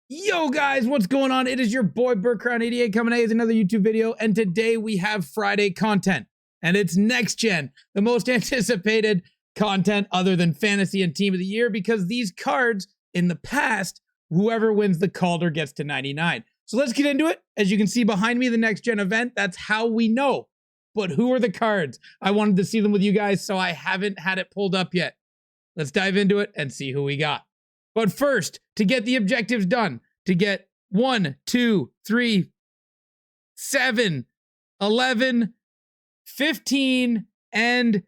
Yo guys, what's going on? It is your boy BurkCrown88 coming at you with another YouTube video, and today we have Friday content, and it's next gen, the most anticipated content other than fantasy and team of the year, because these cards in the past, whoever wins the Calder gets to 99. So let's get into it. As you can see behind me, the next gen event, that's how we know. But who are the cards? I wanted to see them with you guys, so I haven't had it pulled up yet. Let's dive into it and see who we got. But first, to get the objectives done, to get 1, 2, 3, 7, 11, 15, and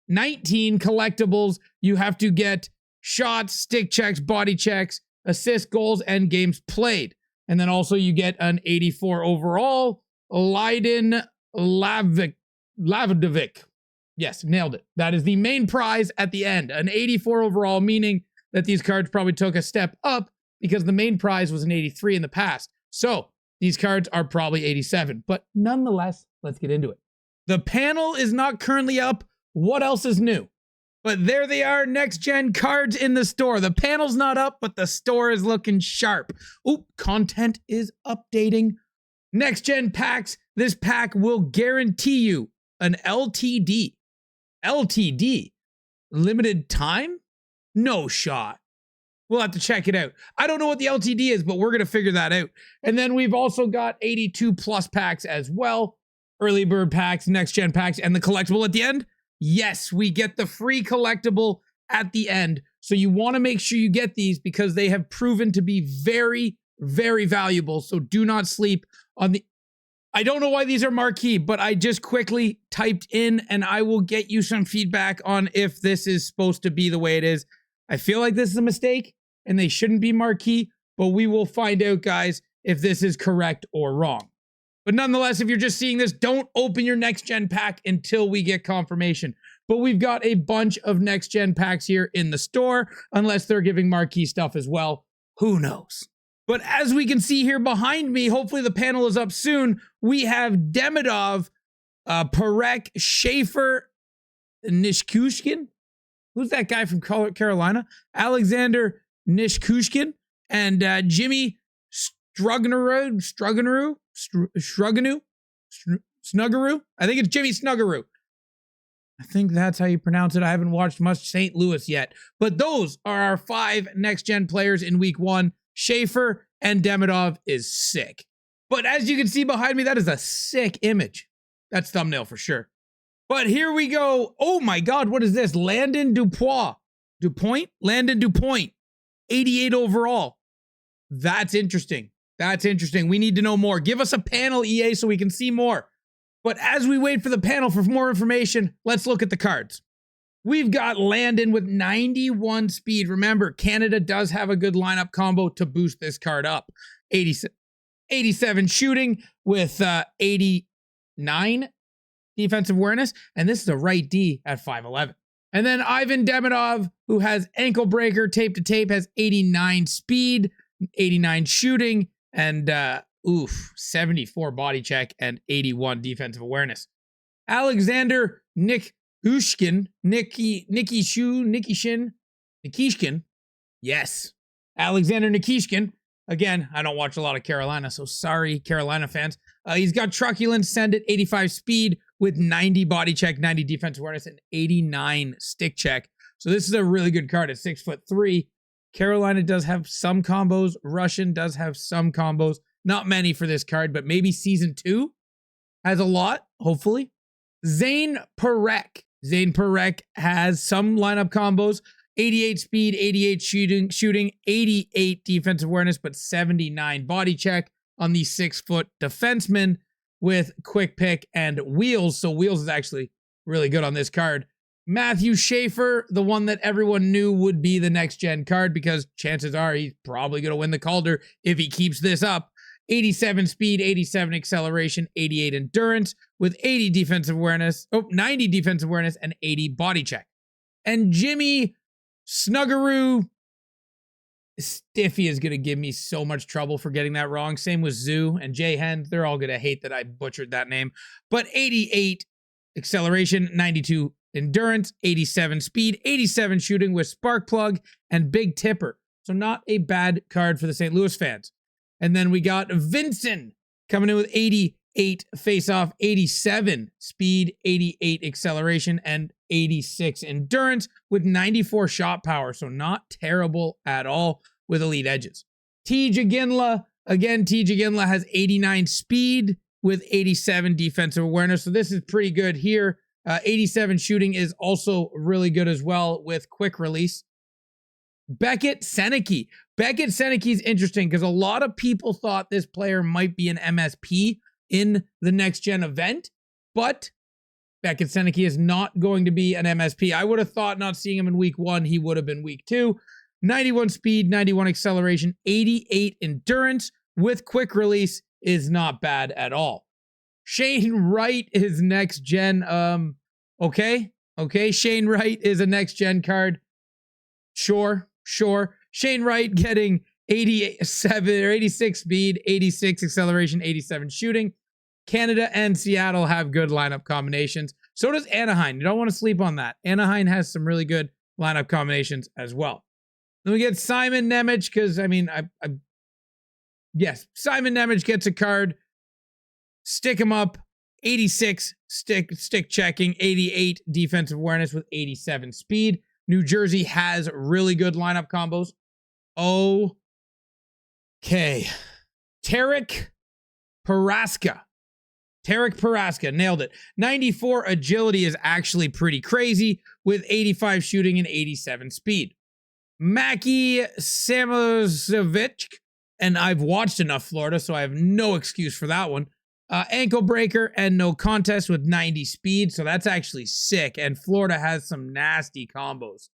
19 collectibles, you have to get shots, stick checks, body checks, assists, goals, and games played. And then also you get an 84 overall, Leiden Lavidovic. Yes, nailed it. That is the main prize at the end. An 84 overall, meaning that these cards probably took a step up because the main prize was an 83 in the past. So these cards are probably 87. But nonetheless, let's get into it. The panel is not currently up. What else is new? But there they are, next gen cards in the store. The panel's not up, but the store is looking sharp. Oop, content is updating. Next gen packs. This pack will guarantee you an LTD. LTD? Limited time? No shot. We'll have to check it out. I don't know what the LTD is, but we're going to figure that out. And then we've also got 82 plus packs as well. Early bird packs, next gen packs, and the collectible at the end. Yes, we get the free collectible at the end. So you want to make sure you get these because they have proven to be very, very valuable. So do not sleep on the... I don't know why these are marquee, but I just quickly typed in and I will get you some feedback on if this is supposed to be the way it is. I feel like this is a mistake and they shouldn't be marquee, but we will find out, guys, if this is correct or wrong. But nonetheless, if you're just seeing this, don't open your next gen pack until we get confirmation. But we've got a bunch of next gen packs here in the store, unless they're giving marquee stuff as well. Who knows? But as we can see here behind me, hopefully the panel is up soon, we have Demidov, Parek, Schaefer, Nishkushkin. Who's that guy from Carolina? Alexander Nishkushkin and Jimmy Snuggaroo. I think it's Jimmy Snuggaroo. I think that's how you pronounce it. I haven't watched much St. Louis yet. But those are our 5 next-gen players in week 1. Schaefer and Demidov is sick. But as you can see behind me, that is a sick image. That's thumbnail for sure. But here we go. Oh my God, what is this? Landon DuPoint? Landon DuPoint. 88 overall. That's interesting. That's interesting. We need to know more. Give us a panel, EA, so we can see more. But as we wait for the panel for more information, let's look at the cards. We've got Landon with 91 speed. Remember, Canada does have a good lineup combo to boost this card up. 87 shooting with 89 defensive awareness. And this is a right D at 5'11". And then Ivan Demidov, who has ankle breaker, tape to tape, has 89 speed, 89 shooting, and 74 body check and 81 defensive awareness. Alexander Nikishkin. Yes. Alexander Nikishkin. Again, I don't watch a lot of Carolina, so sorry, Carolina fans. He's got truculent, send it, 85 speed with 90 body check, 90 defensive awareness, and 89 stick check. So this is a really good card at 6'3". Carolina does have some combos. Russian does have some combos. Not many for this card, but maybe season 2 has a lot, hopefully. Zane Parek. Zane Parek has some lineup combos. 88 speed, 88 shooting, 88 defensive awareness, but 79 body check on the 6-foot defenseman with quick pick and wheels. So wheels is actually really good on this card. Matthew Schaefer, the one that everyone knew would be the next gen card because chances are he's probably going to win the Calder if he keeps this up. 87 speed, 87 acceleration, 88 endurance with 80 defensive awareness, 90 defensive awareness and 80 body check. And Jimmy Snuggaroo, Stiffy is going to give me so much trouble for getting that wrong. Same with Zoo and Jay Hen. They're all going to hate that I butchered that name. But 88 acceleration, 92 endurance, 87 speed, 87 shooting with spark plug and big tipper. So not a bad card for the St. Louis fans. And then we got Vincent coming in with 88 face-off, 87 speed, 88 acceleration, and 86 endurance with 94 shot power. So not terrible at all with elite edges. T. Jaginla, again, T. Jaginla has 89 speed with 87 defensive awareness. So this is pretty good here. 87 shooting is also really good as well with quick release. Beckett Seneke. Beckett Seneke is interesting because a lot of people thought this player might be an MSP in the next gen event, but Beckett Seneke is not going to be an MSP. I would have thought not seeing him in week 1, he would have been week 2. 91 speed, 91 acceleration, 88 endurance with quick release is not bad at all. Shane Wright is next gen. Okay. Shane Wright is a next gen card. Sure. Shane Wright getting 87 or 86 speed, 86 acceleration, 87 shooting. Canada and Seattle have good lineup combinations. So does Anaheim. You don't want to sleep on that. Anaheim has some really good lineup combinations as well. Then we get Simon Nemec because, yes, Simon Nemec gets a card. Stick him up. 86 stick checking, 88 defensive awareness with 87 speed. New Jersey has really good lineup combos. Okay. Tarek Paraska, nailed it. 94 agility is actually pretty crazy with 85 shooting and 87 speed. Mackie Samosevic, and I've watched enough Florida, so I have no excuse for that one. Ankle breaker and no contest with 90 speed, so that's actually sick. And Florida has some nasty combos.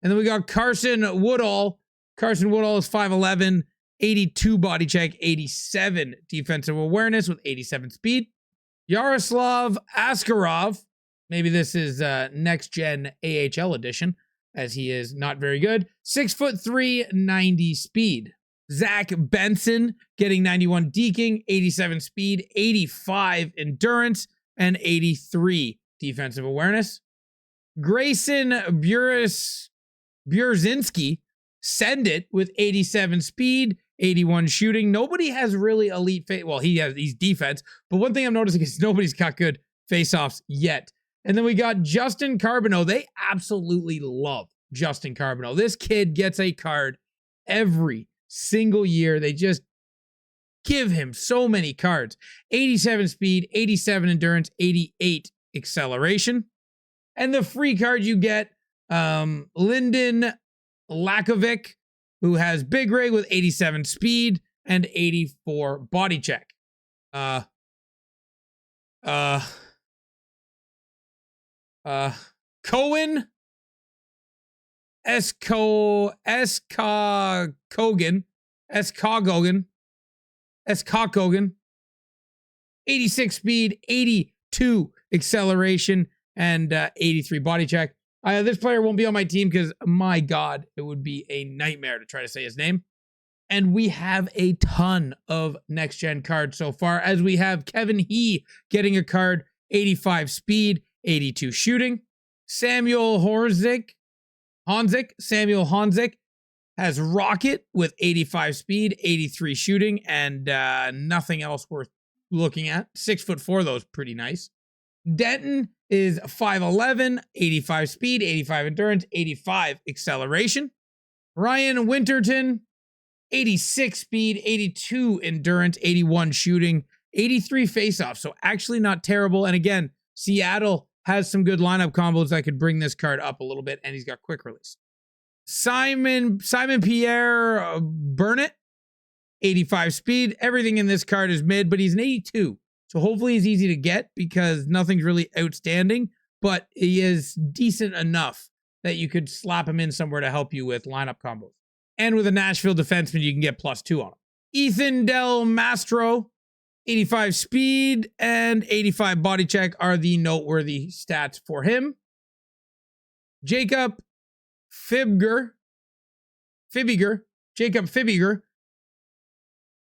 And then we got Carson Woodall. Carson Woodall is 5'11", 82 body check, 87 defensive awareness with 87 speed. Yaroslav Askarov, maybe this is next gen AHL edition, as he is not very good. 6'3", 90 speed. Zach Benson getting 91 deking, 87 speed, 85 endurance, and 83 defensive awareness. Grayson Bierzinski, send it with 87 speed, 81 shooting. Nobody has really elite well, he's defense, but one thing I'm noticing is nobody's got good face-offs yet. And then we got Justin Carbonneau. They absolutely love Justin Carbonneau. This kid gets a card every single year. They just give him so many cards. 87 speed, 87 endurance, 88 acceleration. And the free card you get, Lyndon Lakovic, who has Big Rig with 87 speed and 84 body check. Cohen Kogan, 86 speed, 82 acceleration, and 83 body check. This player won't be on my team because, my God, it would be a nightmare to try to say his name. And we have a ton of next-gen cards so far, as we have Kevin He getting a card, 85 speed, 82 shooting. Samuel Honzik has Rocket with 85 speed, 83 shooting, and nothing else worth looking at. 6'4", though, is pretty nice. Denton is 5'11", 85 speed, 85 endurance, 85 acceleration. Ryan Winterton, 86 speed, 82 endurance, 81 shooting, 83 faceoff. So actually not terrible. And again, Seattle has some good lineup combos that could bring this card up a little bit, and he's got quick release. Simon Pierre Burnett, 85 speed. Everything in this card is mid, but he's an 82. So hopefully he's easy to get because nothing's really outstanding, but he is decent enough that you could slap him in somewhere to help you with lineup combos. And with a Nashville defenseman, you can get +2 on him. Ethan Del Mastro, 85 speed and 85 body check are the noteworthy stats for him. Jacob Fibiger,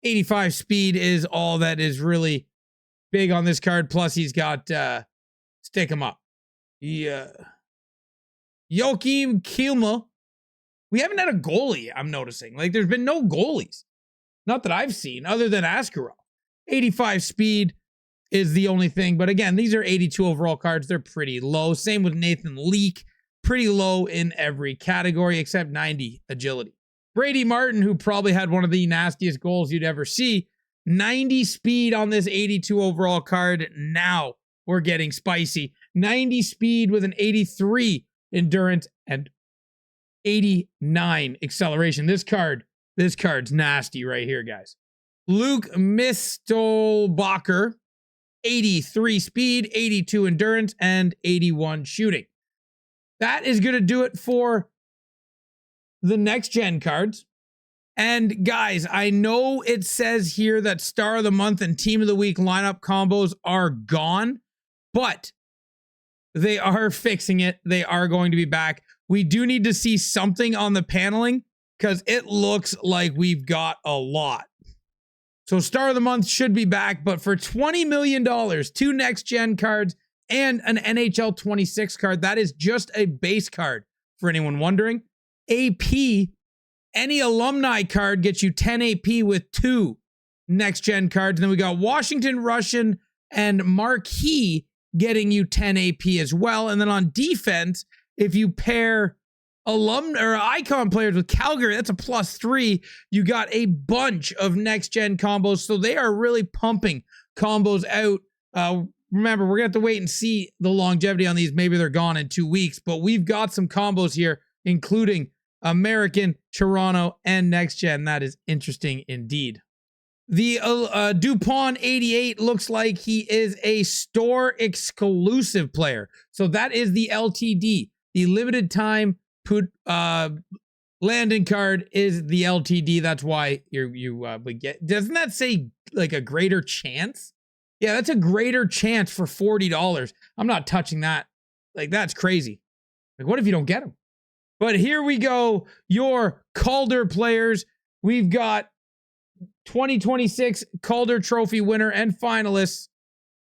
85 speed is all that is really big on this card. Plus, he's got stick him up. Yeah. Joachim Kielma, We haven't had a goalie, I'm noticing. Like, there's been no goalies. Not that I've seen, other than Askarov. 85 speed is the only thing. But again, these are 82 overall cards. They're pretty low. Same with Nathan Leak. Pretty low in every category except 90 agility. Brady Martin, who probably had one of the nastiest goals you'd ever see. 90 speed on this 82 overall card. Now we're getting spicy. 90 speed with an 83 endurance and 89 acceleration. This card's nasty right here, guys. Luke Mistelbacher, 83 speed, 82 endurance, and 81 shooting. That is going to do it for the next gen cards. And guys, I know it says here that Star of the Month and Team of the Week lineup combos are gone, but they are fixing it. They are going to be back. We do need to see something on the paneling because it looks like we've got a lot. So Star of the Month should be back, but for $20 million, 2 next gen cards and an NHL 26 card, that is just a base card for anyone wondering. AP, any alumni card gets you 10 AP with 2 next gen cards. And then we got Washington, Russian, and Marquee getting you 10 AP as well. And then on defense, if you pair alum or icon players with Calder, that's a +3. You got a bunch of next gen combos. So they are really pumping combos out. Remember, we're gonna have to wait and see the longevity on these. Maybe they're gone in 2 weeks, but we've got some combos here, including American, Toronto, and next gen. That is interesting indeed. The Dupont 88 looks like he is a store exclusive player. So that is the LTD. The limited time landing card is the LTD. That's why you would get. Doesn't that say like a greater chance? Yeah, that's a greater chance for $40. I'm not touching that. Like, that's crazy. Like, what if you don't get them? But here we go. Your Calder players. We've got 2026 Calder Trophy winner and finalists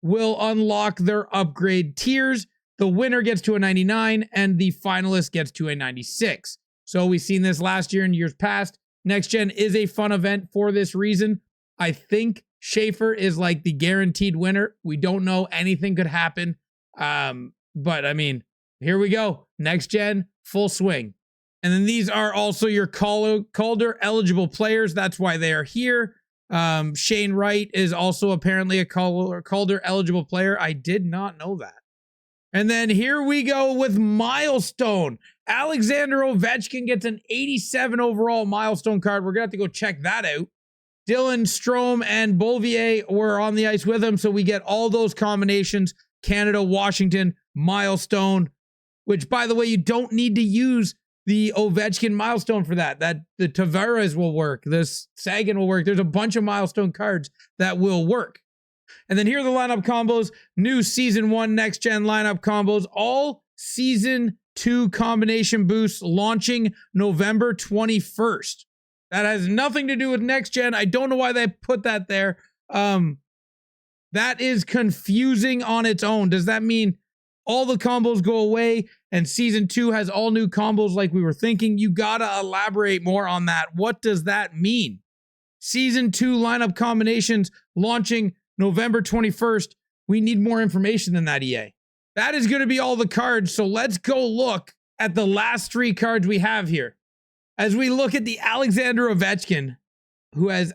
will unlock their upgrade tiers. The winner gets to a 99 and the finalist gets to a 96. So we've seen this last year and years past. Next Gen is a fun event for this reason. I think Schaefer is like the guaranteed winner. We don't know. Anything could happen. But I mean, here we go. Next Gen, full swing. And then these are also your Calder eligible players. That's why they are here. Shane Wright is also apparently a Calder eligible player. I did not know that. And then here we go with Milestone. Alexander Ovechkin gets an 87 overall Milestone card. We're going to have to go check that out. Dylan Strome and Bouvier were on the ice with him, so we get all those combinations. Canada, Washington, Milestone, which, by the way, you don't need to use the Ovechkin Milestone for that. The Tavares will work. This Sagan will work. There's a bunch of Milestone cards that will work. And then here are the lineup combos. New Season 1 Next Gen lineup combos. All Season 2 combination boosts launching November 21st. That has nothing to do with Next Gen. I don't know why they put that there. That is confusing on its own. Does that mean all the combos go away and Season 2 has all new combos like we were thinking? You gotta elaborate more on that. What does that mean? Season 2 lineup combinations launching November 21st. We need more information than that, EA. That is going to be all the cards. So let's go look at the last 3 cards we have here. As we look at the Alexander Ovechkin, who has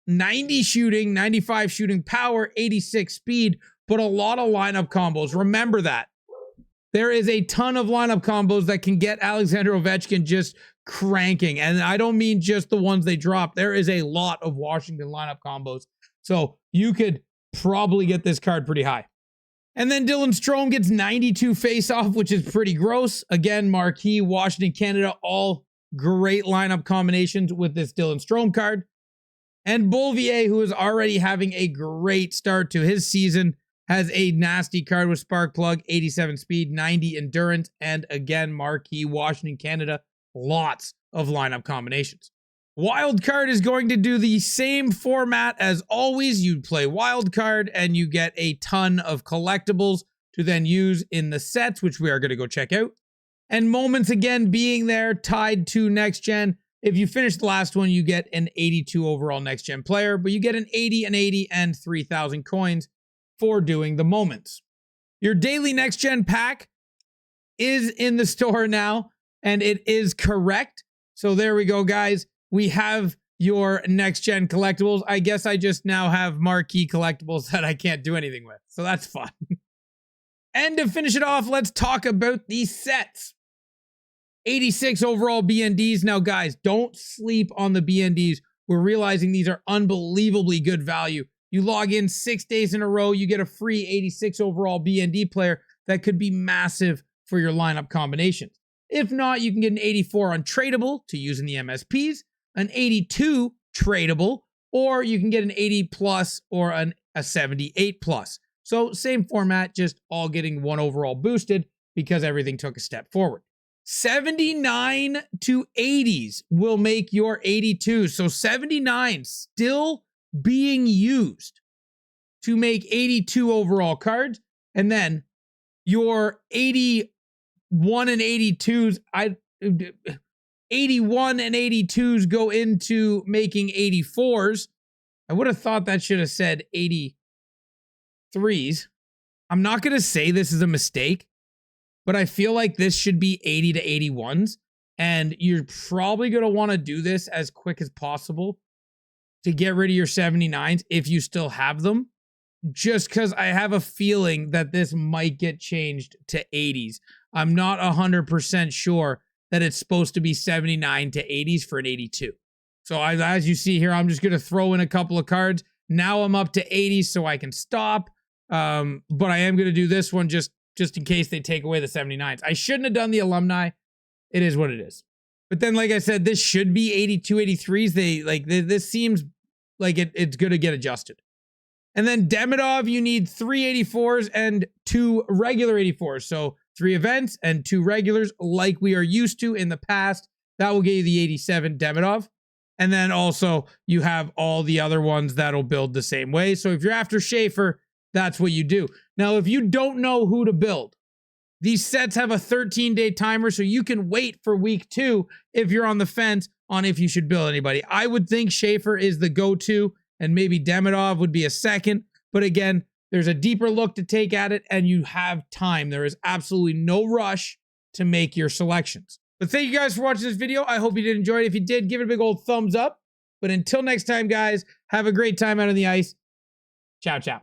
90 shooting, 95 shooting power, 86 speed, but a lot of lineup combos. Remember that. There is a ton of lineup combos that can get Alexander Ovechkin just cranking. And I don't mean just the ones they drop. There is a lot of Washington lineup combos. So you could probably get this card pretty high. And then Dylan Strome gets 92 face-off, which is pretty gross. Again, Marquee, Washington, Canada, all great lineup combinations with this Dylan Strome card. And Bouvier, who is already having a great start to his season, has a nasty card with Spark Plug, 87 speed, 90 endurance, and again, Marquee, Washington, Canada, lots of lineup combinations. Wildcard is going to do the same format as always. You play Wildcard and you get a ton of collectibles to then use in the sets, which we are going to go check out. And moments again being there tied to next gen. If you finish the last one, you get an 82 overall next gen player, but you get an 80, an 80, and 3,000 coins for doing the moments. Your daily next gen pack is in the store now, and it is correct. So there we go, guys. We have your next gen collectibles. I guess I just now have marquee collectibles that I can't do anything with. So that's fun. And to finish it off, let's talk about these sets. 86 overall BNDs. Now, guys, don't sleep on the BNDs. We're realizing these are unbelievably good value. You log in 6 days in a row, you get a free 86 overall BND player that could be massive for your lineup combinations. If not, you can get an 84 untradeable to use in the MSPs, an 82 tradable, or you can get an 80 plus or a 78 plus. So same format, just all getting one overall boosted because everything took a step forward. 79 to 80s will make your 82. So 79 still being used to make 82 overall cards. And then your 81 and 82s, 81 and 82s go into making 84s. I would have thought that should have said 83s. I'm not going to say this is a mistake, but I feel like this should be 80 to 81s. And you're probably going to want to do this as quick as possible to get rid of your 79s if you still have them. Just because I have a feeling that this might get changed to 80s. I'm not 100% sure that it's supposed to be 79 to 80s for an 82. So as you see here, I'm just going to throw in a couple of cards. Now I'm up to 80s so I can stop. But I am going to do this one just in case they take away the 79s. I shouldn't have done the alumni. It is what it is. But then, like I said, this should be 82, 83s. This seems like it's going to get adjusted. And then Demidov, you need 3 84s and 2 regular 84s. So 3 events and 2 regulars like we are used to in the past. That will get you the 87 Demidov. And then also you have all the other ones that'll build the same way. So if you're after Schaefer, that's what you do. Now, if you don't know who to build, these sets have a 13-day timer, so you can wait for week 2 if you're on the fence on if you should build anybody. I would think Schaefer is the go-to, and maybe Demidov would be a second. But again, there's a deeper look to take at it, and you have time. There is absolutely no rush to make your selections. But thank you guys for watching this video. I hope you did enjoy it. If you did, give it a big old thumbs up. But until next time, guys, have a great time out on the ice. Ciao, ciao.